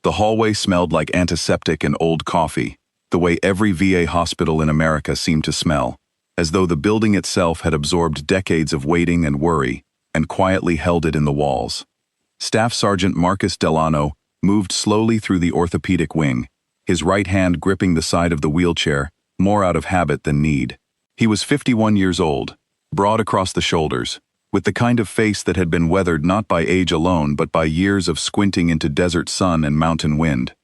The hallway smelled like antiseptic and old coffee, the way every VA hospital in America seemed to smell, as though the building itself had absorbed decades of waiting and worry and quietly held it in the walls. Staff Sergeant Marcus Delano moved slowly through the orthopedic wing, his right hand gripping the side of the wheelchair, more out of habit than need. He was 51 years old, broad across the shoulders, with the kind of face that had been weathered not by age alone but by years of squinting into desert sun and mountain wind.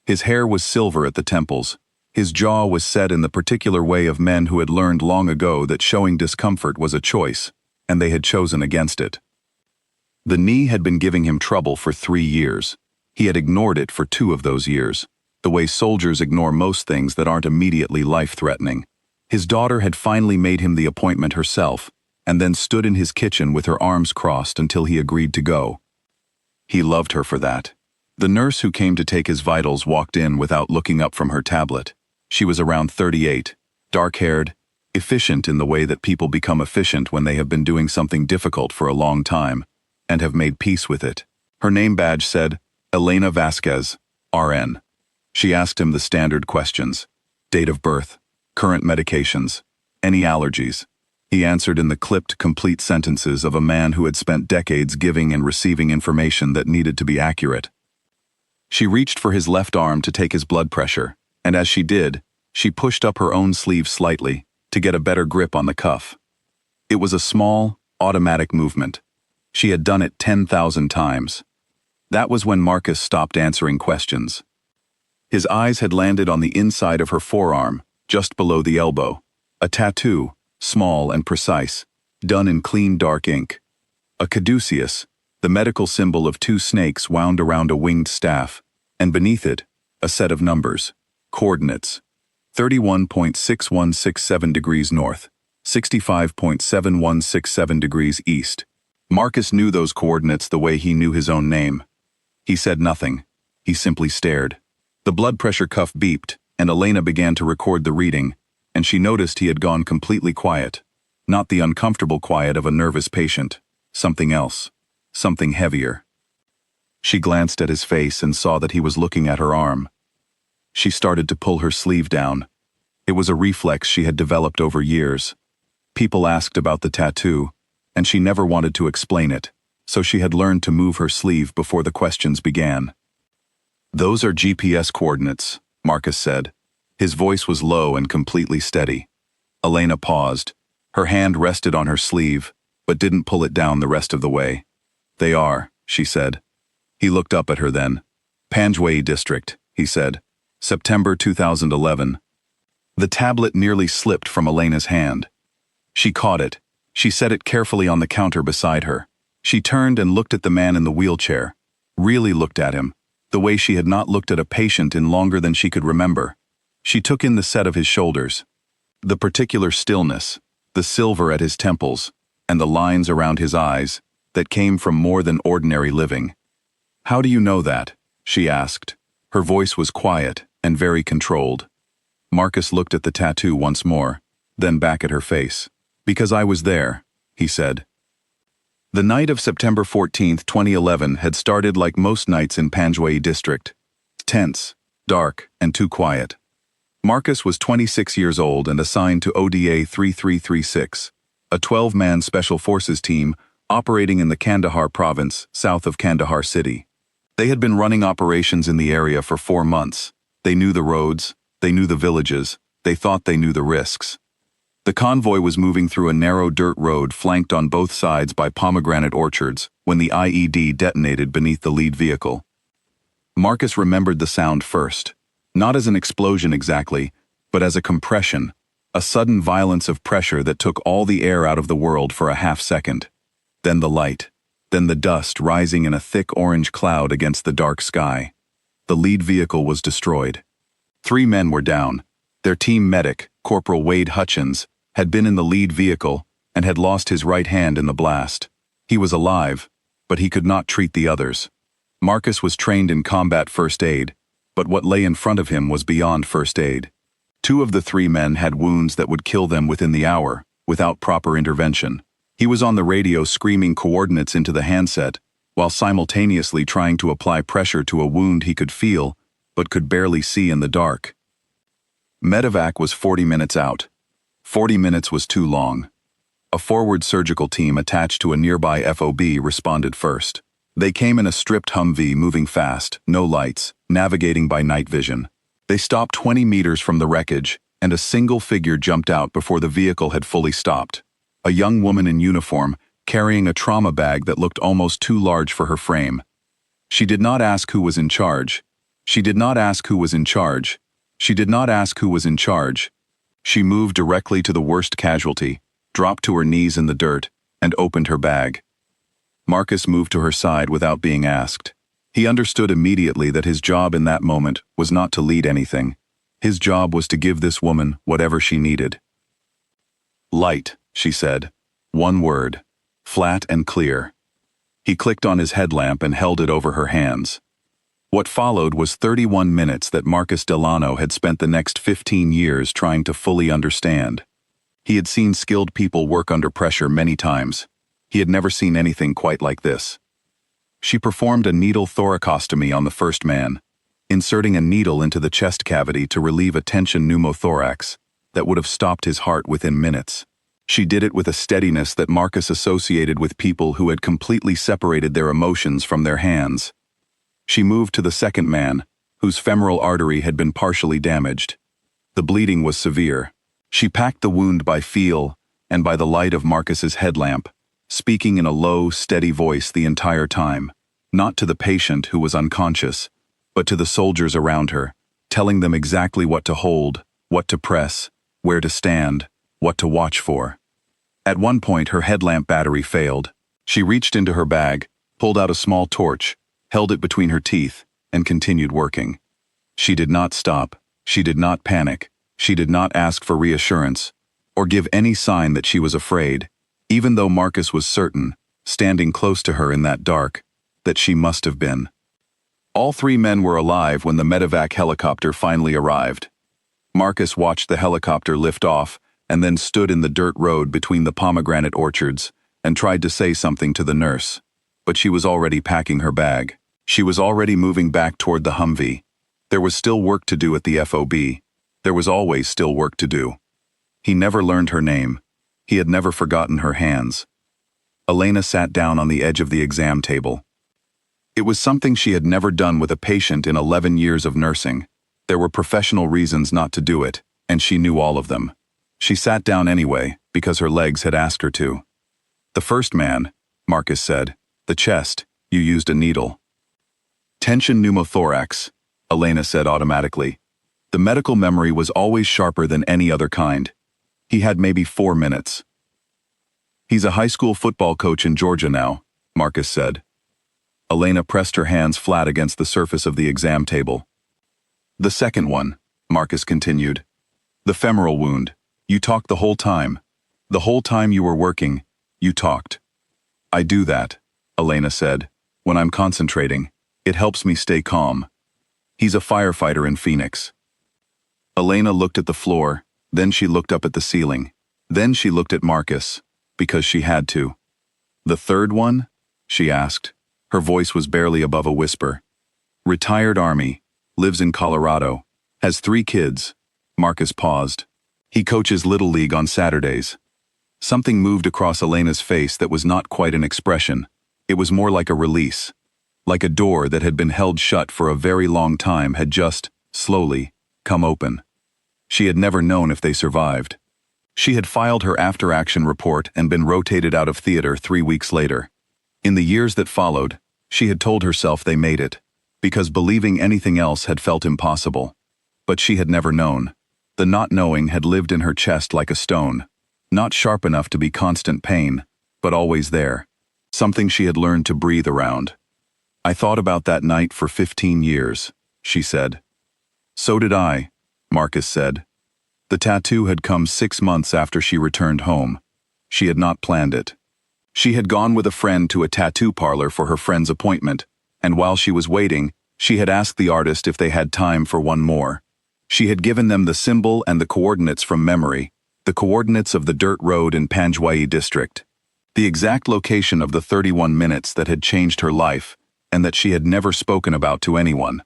His hair was silver at the temples. His jaw was set in the particular way of men who had learned long ago that showing discomfort was a choice, and they had chosen against it. The knee had been giving him trouble for 3 years. He had ignored it for 2 of those years, the way soldiers ignore most things that aren't immediately life-threatening. His daughter had finally made him the appointment herself, and then stood in his kitchen with her arms crossed until he agreed to go. He loved her for that. The nurse who came to take his vitals walked in without looking up from her tablet. She was around 38, dark-haired, efficient in the way that people become efficient when they have been doing something difficult for a long time, and have made peace with it. Her name badge said, Elena Vasquez, RN. She asked him the standard questions. Date of birth, current medications, any allergies. He answered in the clipped, complete sentences of a man who had spent decades giving and receiving information that needed to be accurate. She reached for his left arm to take his blood pressure, and as she did, she pushed up her own sleeve slightly to get a better grip on the cuff. It was a small, automatic movement. She had done it 10,000 times. That was when Marcus stopped answering questions. His eyes had landed on the inside of her forearm, just below the elbow. A tattoo, small and precise, done in clean dark ink. A caduceus, the medical symbol of 2 snakes wound around a winged staff, and beneath it, a set of numbers, coordinates. 31.6167 degrees north, 65.7167 degrees east. Marcus knew those coordinates the way he knew his own name. He said nothing. He simply stared. The blood pressure cuff beeped, and Elena began to record the reading, and she noticed he had gone completely quiet. Not the uncomfortable quiet of a nervous patient. Something else. Something heavier. She glanced at his face and saw that he was looking at her arm. She started to pull her sleeve down. It was a reflex she had developed over years. People asked about the tattoo, and she never wanted to explain it, so she had learned to move her sleeve before the questions began. Those are GPS coordinates, Marcus said. His voice was low and completely steady. Elena paused. Her hand rested on her sleeve, but didn't pull it down the rest of the way. They are, she said. He looked up at her then. Panjwai District, he said. September 2011. The tablet nearly slipped from Elena's hand. She caught it. She set it carefully on the counter beside her. She turned and looked at the man in the wheelchair. Really looked at him, the way she had not looked at a patient in longer than she could remember. She took in the set of his shoulders, the particular stillness, the silver at his temples, and the lines around his eyes that came from more than ordinary living. How do you know that? She asked. Her voice was quiet and very controlled. Marcus looked at the tattoo once more, then back at her face. Because I was there, he said. The night of September 14, 2011 had started like most nights in Panjwai District. Tense, dark, and too quiet. Marcus was 26 years old and assigned to ODA 3336, a 12-man special forces team operating in the Kandahar province south of Kandahar city. They had been running operations in the area for 4 months. They knew the roads, they knew the villages, they thought they knew the risks. The convoy was moving through a narrow dirt road flanked on both sides by pomegranate orchards when the IED detonated beneath the lead vehicle. Marcus remembered the sound first, not as an explosion exactly, but as a compression, a sudden violence of pressure that took all the air out of the world for a half-second. Then the light, then the dust rising in a thick orange cloud against the dark sky. The lead vehicle was destroyed. 3 men were down. Their team medic, Corporal Wade Hutchins, had been in the lead vehicle and had lost his right hand in the blast. He was alive, but he could not treat the others. Marcus was trained in combat first aid, but what lay in front of him was beyond first aid. 2 of the 3 men had wounds that would kill them within the hour, without proper intervention. He was on the radio screaming coordinates into the handset, while simultaneously trying to apply pressure to a wound he could feel, but could barely see in the dark. Medevac was 40 minutes out. 40 minutes was too long. A forward surgical team attached to a nearby FOB responded first. They came in a stripped Humvee moving fast, no lights, navigating by night vision. They stopped 20 meters from the wreckage, and a single figure jumped out before the vehicle had fully stopped. A young woman in uniform, carrying a trauma bag that looked almost too large for her frame. She did not ask who was in charge. She did not ask who was in charge. She did not ask who was in charge. She moved directly to the worst casualty, dropped to her knees in the dirt, and opened her bag. Marcus moved to her side without being asked. He understood immediately that his job in that moment was not to lead anything. His job was to give this woman whatever she needed. Light, she said. One word. Flat and clear. He clicked on his headlamp and held it over her hands. What followed was 31 minutes that Marcus Delano had spent the next 15 years trying to fully understand. He had seen skilled people work under pressure many times. He had never seen anything quite like this. She performed a needle thoracostomy on the first man, inserting a needle into the chest cavity to relieve a tension pneumothorax that would have stopped his heart within minutes. She did it with a steadiness that Marcus associated with people who had completely separated their emotions from their hands. She moved to the second man, whose femoral artery had been partially damaged. The bleeding was severe. She packed the wound by feel and by the light of Marcus's headlamp, speaking in a low, steady voice the entire time, not to the patient who was unconscious, but to the soldiers around her, telling them exactly what to hold, what to press, where to stand, what to watch for. At one point, her headlamp battery failed. She reached into her bag, pulled out a small torch, held it between her teeth, and continued working. She did not stop. She did not panic. She did not ask for reassurance, or give any sign that she was afraid, even though Marcus was certain, standing close to her in that dark, that she must have been. All three men were alive when the medevac helicopter finally arrived. Marcus watched the helicopter lift off and then stood in the dirt road between the pomegranate orchards and tried to say something to the nurse, but she was already packing her bag. She was already moving back toward the Humvee. There was still work to do at the FOB. There was always still work to do. He never learned her name. He had never forgotten her hands. Elena sat down on the edge of the exam table. It was something she had never done with a patient in 11 years of nursing. There were professional reasons not to do it, and she knew all of them. She sat down anyway, because her legs had asked her to. The first man, Marcus said, the chest, you used a needle. Tension pneumothorax, Elena said automatically. The medical memory was always sharper than any other kind. He had maybe 4 minutes. He's a high school football coach in Georgia now, Marcus said. Elena pressed her hands flat against the surface of the exam table. The second one, Marcus continued. The femoral wound. You talked the whole time. The whole time you were working, you talked. I do that, Elena said. When I'm concentrating, it helps me stay calm. He's a firefighter in Phoenix. Elena looked at the floor, then she looked up at the ceiling. Then she looked at Marcus, because she had to. The third one? She asked. Her voice was barely above a whisper. Retired Army, lives in Colorado, has 3 kids. Marcus paused. He coaches Little League on Saturdays. Something moved across Elena's face that was not quite an expression. It was more like a release. Like a door that had been held shut for a very long time had just, slowly, come open. She had never known if they survived. She had filed her after-action report and been rotated out of theater 3 weeks later. In the years that followed, she had told herself they made it, because believing anything else had felt impossible. But she had never known. The not knowing had lived in her chest like a stone, not sharp enough to be constant pain, but always there. Something she had learned to breathe around. I thought about that night for 15 years, she said. So did I, Marcus said. The tattoo had come 6 months after she returned home. She had not planned it. She had gone with a friend to a tattoo parlor for her friend's appointment, and while she was waiting, she had asked the artist if they had time for one more. She had given them the symbol and the coordinates from memory, the coordinates of the dirt road in Panjwai district. The exact location of the 31 minutes that had changed her life, and that she had never spoken about to anyone.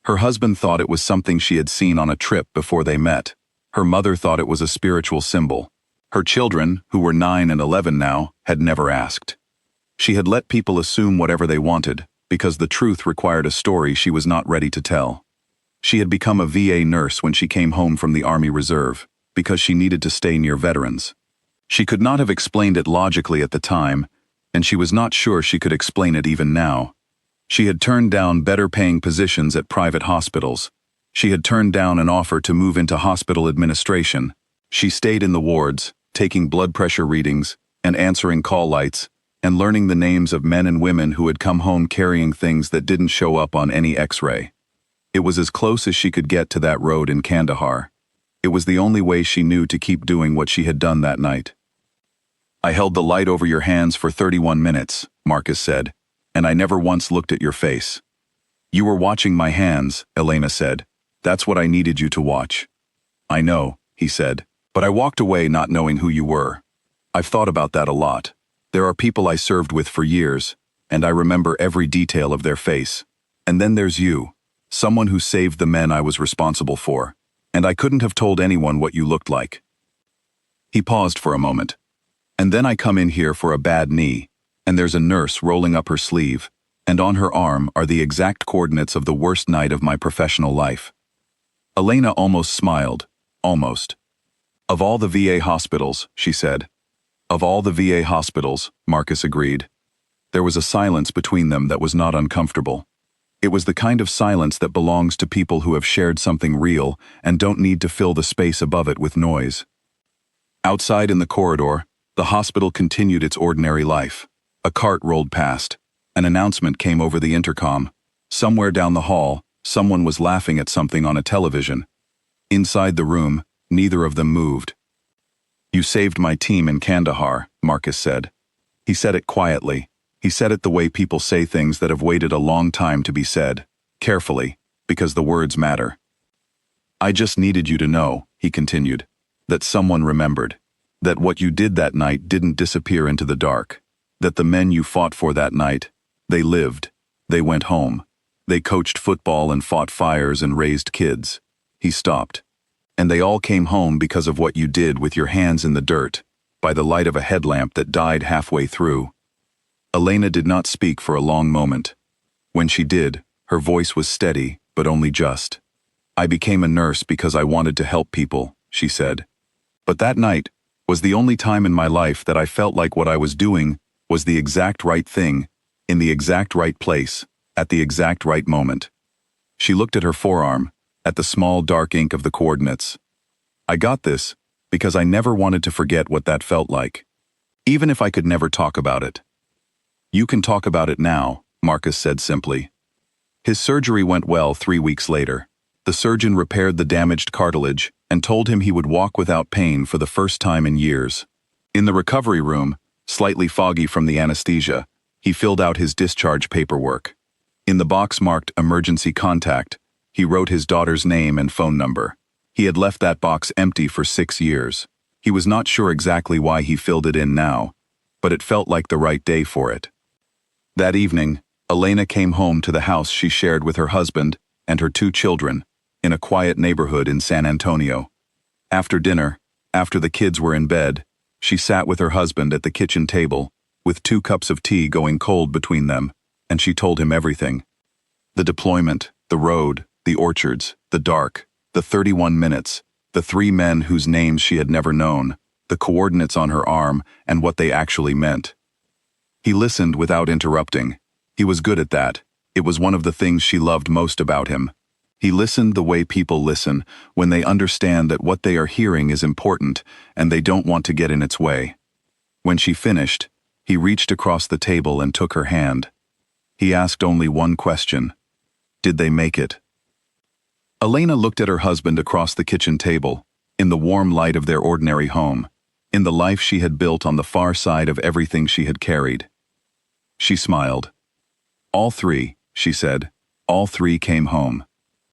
Her husband thought it was something she had seen on a trip before they met. Her mother thought it was a spiritual symbol. Her children, who were 9 and 11 now, had never asked. She had let people assume whatever they wanted, because the truth required a story she was not ready to tell. She had become a VA nurse when she came home from the Army Reserve, because she needed to stay near veterans. She could not have explained it logically at the time, and she was not sure she could explain it even now. She had turned down better-paying positions at private hospitals. She had turned down an offer to move into hospital administration. She stayed in the wards, taking blood pressure readings, and answering call lights, and learning the names of men and women who had come home carrying things that didn't show up on any X-ray. It was as close as she could get to that road in Kandahar. It was the only way she knew to keep doing what she had done that night. "I held the light over your hands for 31 minutes, Marcus said, "and I never once looked at your face." "You were watching my hands," Elena said. "That's what I needed you to watch." "I know," he said, "but I walked away not knowing who you were. I've thought about that a lot. There are people I served with for years, and I remember every detail of their face. And then there's you, someone who saved the men I was responsible for, and I couldn't have told anyone what you looked like." He paused for a moment. "And then I come in here for a bad knee, and there's a nurse rolling up her sleeve, and on her arm are the exact coordinates of the worst night of my professional life." Elena almost smiled, almost. "Of all the VA hospitals," she said. "Of all the VA hospitals," Marcus agreed. There was a silence between them that was not uncomfortable. It was the kind of silence that belongs to people who have shared something real and don't need to fill the space above it with noise. Outside in the corridor, the hospital continued its ordinary life. A cart rolled past. An announcement came over the intercom. Somewhere down the hall, someone was laughing at something on a television. Inside the room, neither of them moved. "You saved my team in Kandahar," Marcus said. He said it quietly. He said it the way people say things that have waited a long time to be said, carefully, because the words matter. "I just needed you to know," he continued, "that someone remembered. That what you did that night didn't disappear into the dark. That the men you fought for that night, they lived. They went home. They coached football and fought fires and raised kids." He stopped. "And they all came home because of what you did with your hands in the dirt, by the light of a headlamp that died halfway through." Elena did not speak for a long moment. When she did, her voice was steady, but only just. "I became a nurse because I wanted to help people," she said. "But that night was the only time in my life that I felt like what I was doing was the exact right thing, in the exact right place, at the exact right moment." She looked at her forearm, at the small dark ink of the coordinates. "I got this because I never wanted to forget what that felt like, even if I could never talk about it." "You can talk about it now," Marcus said simply. His surgery went well 3 weeks later. The surgeon repaired the damaged cartilage and told him he would walk without pain for the first time in years. In the recovery room, slightly foggy from the anesthesia, he filled out his discharge paperwork. In the box marked emergency contact, he wrote his daughter's name and phone number. He had left that box empty for 6 years. He was not sure exactly why he filled it in now, but it felt like the right day for it. That evening, Elena came home to the house she shared with her husband and her 2 children, in a quiet neighborhood in San Antonio. After dinner, after the kids were in bed, she sat with her husband at the kitchen table, with 2 cups of tea going cold between them, and she told him everything. The deployment, the road, the orchards, the dark, the 31 minutes, the 3 men whose names she had never known, the coordinates on her arm, and what they actually meant. He listened without interrupting. He was good at that. It was one of the things she loved most about him. He listened the way people listen, when they understand that what they are hearing is important and they don't want to get in its way. When she finished, he reached across the table and took her hand. He asked only one question. Did they make it? Elena looked at her husband across the kitchen table, in the warm light of their ordinary home, in the life she had built on the far side of everything she had carried. She smiled. "All 3, she said, "all 3 came home."